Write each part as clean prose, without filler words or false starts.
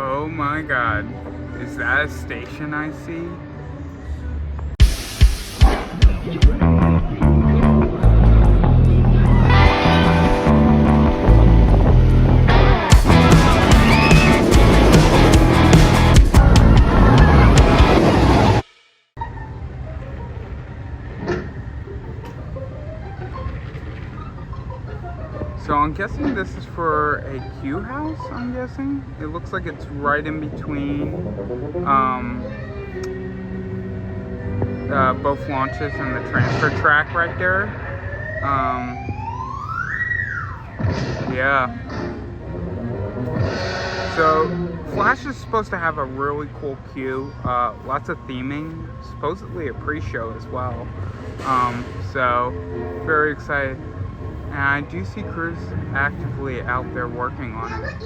Oh my god. Is that a station I see? So I'm guessing this is for a queue house, I'm guessing. It looks like it's right in between both launches and the transfer track right there. Yeah. So Flash is supposed to have a really cool queue, lots of theming, supposedly a pre-show as well. So very excited. And I do see crews actively out there working on it.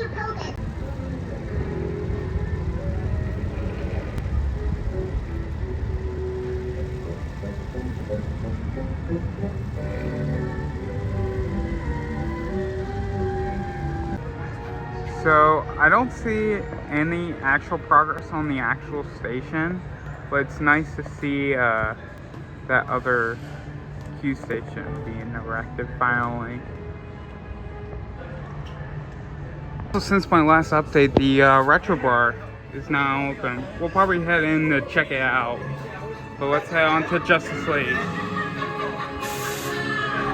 So I don't see any actual progress on the actual station, but it's nice to see that other queue station being erected finally. So since my last update, the Retro Bar is now open. We'll probably head in to check it out. But let's head on to Justice League.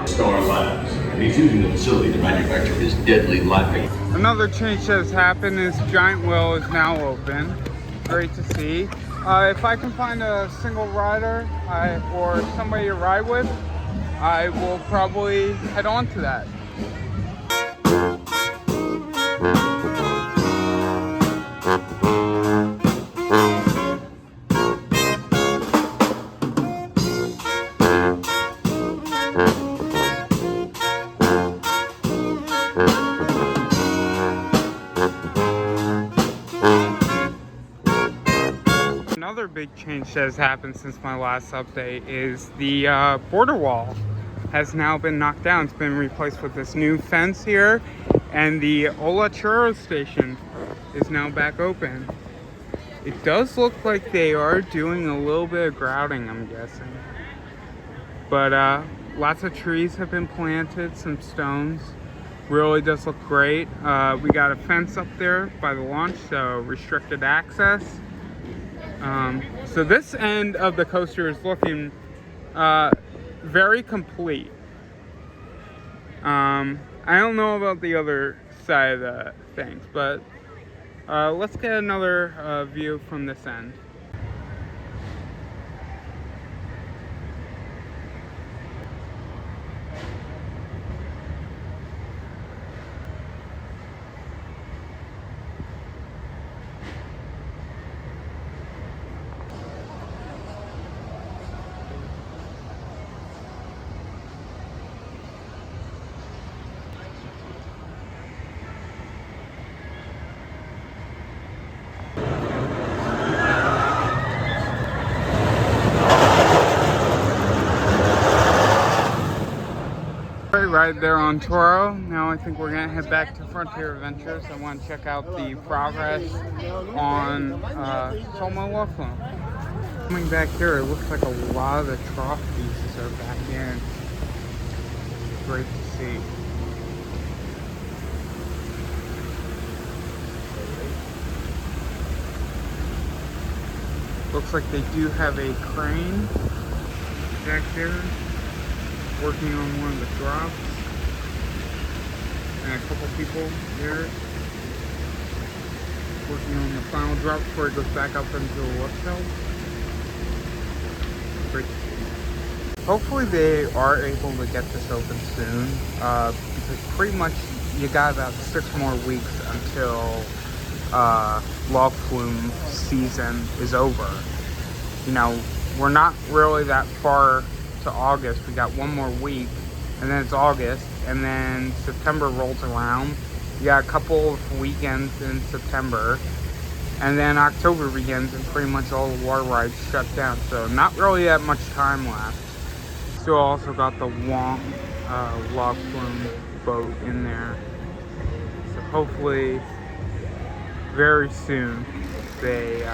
Star Labs, and he's using the facility to manufacture his deadly laughing. Another change that has happened is Giant Wheel is now open. Great to see. If I can find a single rider or somebody to ride with, I will probably head on to that. Another big change that has happened since my last update is the border wall has now been knocked down. It's been replaced with this new fence here, and the Ola Churro station is now back open. It does look like they are doing a little bit of grouting, I'm guessing. But lots of trees have been planted, some stones. Really does look great. We got a fence up there by the launch, so restricted access. So this end of the coaster is looking very complete. I don't know about the other side of the things, but let's get another view from this end. Right there on Toro. Now I think we're gonna head back to Frontier Adventures. I want to check out the progress on Soma Laughlin. Coming back here, it looks like a lot of the trough pieces are back in. Great to see. Looks like they do have a crane back there working on one of the drops, and a couple people there working on the final drop before it goes back up into the lift hill. Great to see. Hopefully they are able to get this open soon, because pretty much you got about 6 more weeks until log flume season is over. You know, we're not really that far to August. We got 1 more week, and then it's August, and then September rolls around. You got a couple of weekends in September, and then October begins, and pretty much all the water rides shut down. So not really that much time left. Still also got the Wong log flume boat in there. So hopefully very soon they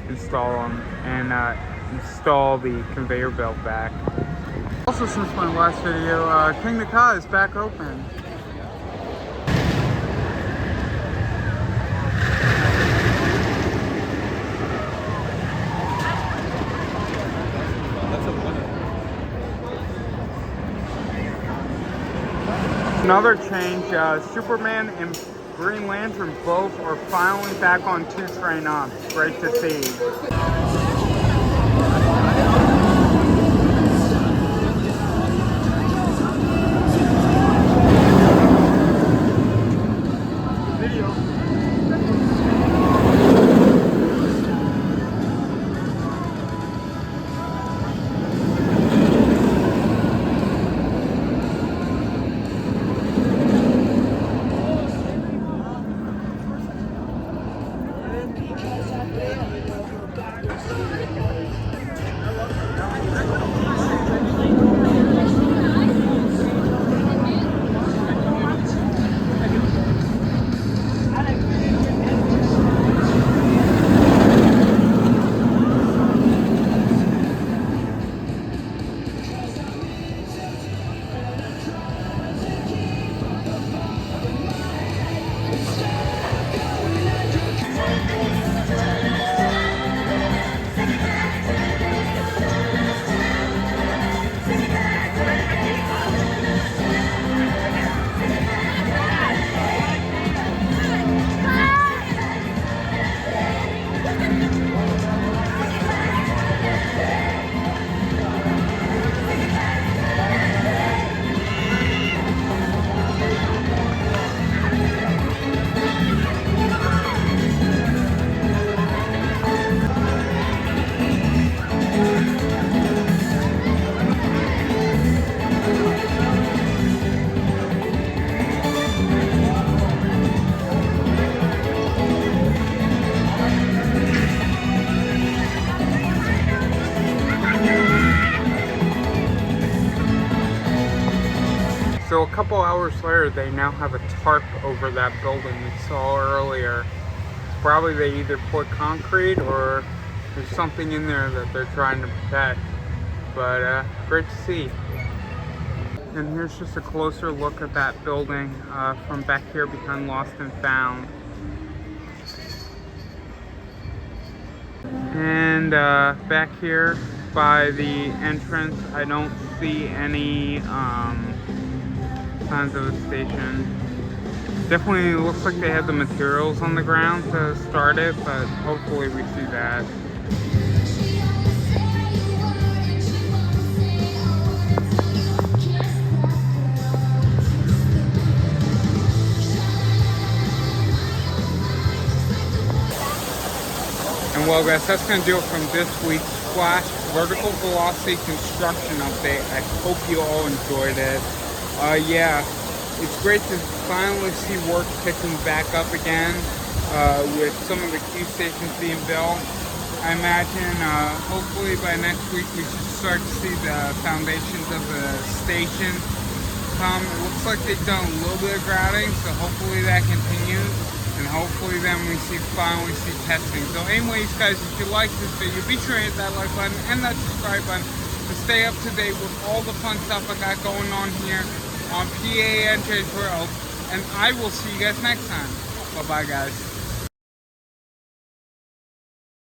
install them and install the conveyor belt back. Also, since my last video, King Naka is back open. Another change, Superman and Green Lantern both are finally back on 2 Train Up. Great to see. So a couple hours later, they now have a tarp over that building we saw earlier. Probably they either put concrete or there's something in there that they're trying to protect. But great to see. And here's just a closer look at that building from back here behind Lost and Found. And back here by the entrance, I don't see any signs of a station. Definitely looks like they had the materials on the ground to start it, but hopefully we see that. And well guys, that's going to do it from this week's Flash Vertical Velocity Construction Update. I hope you all enjoyed it. Yeah, it's great to finally see work picking back up again with some of the queue stations being built. I imagine hopefully by next week we should start to see the foundations of the station come. It looks like they've done a little bit of grouting, so hopefully that continues. And hopefully then we finally see testing. So anyways guys, if you like this video, be sure to hit that like button and that subscribe button to stay up to date with all the fun stuff I got going on here on PANJ's World. And I will see you guys next time. Bye bye guys.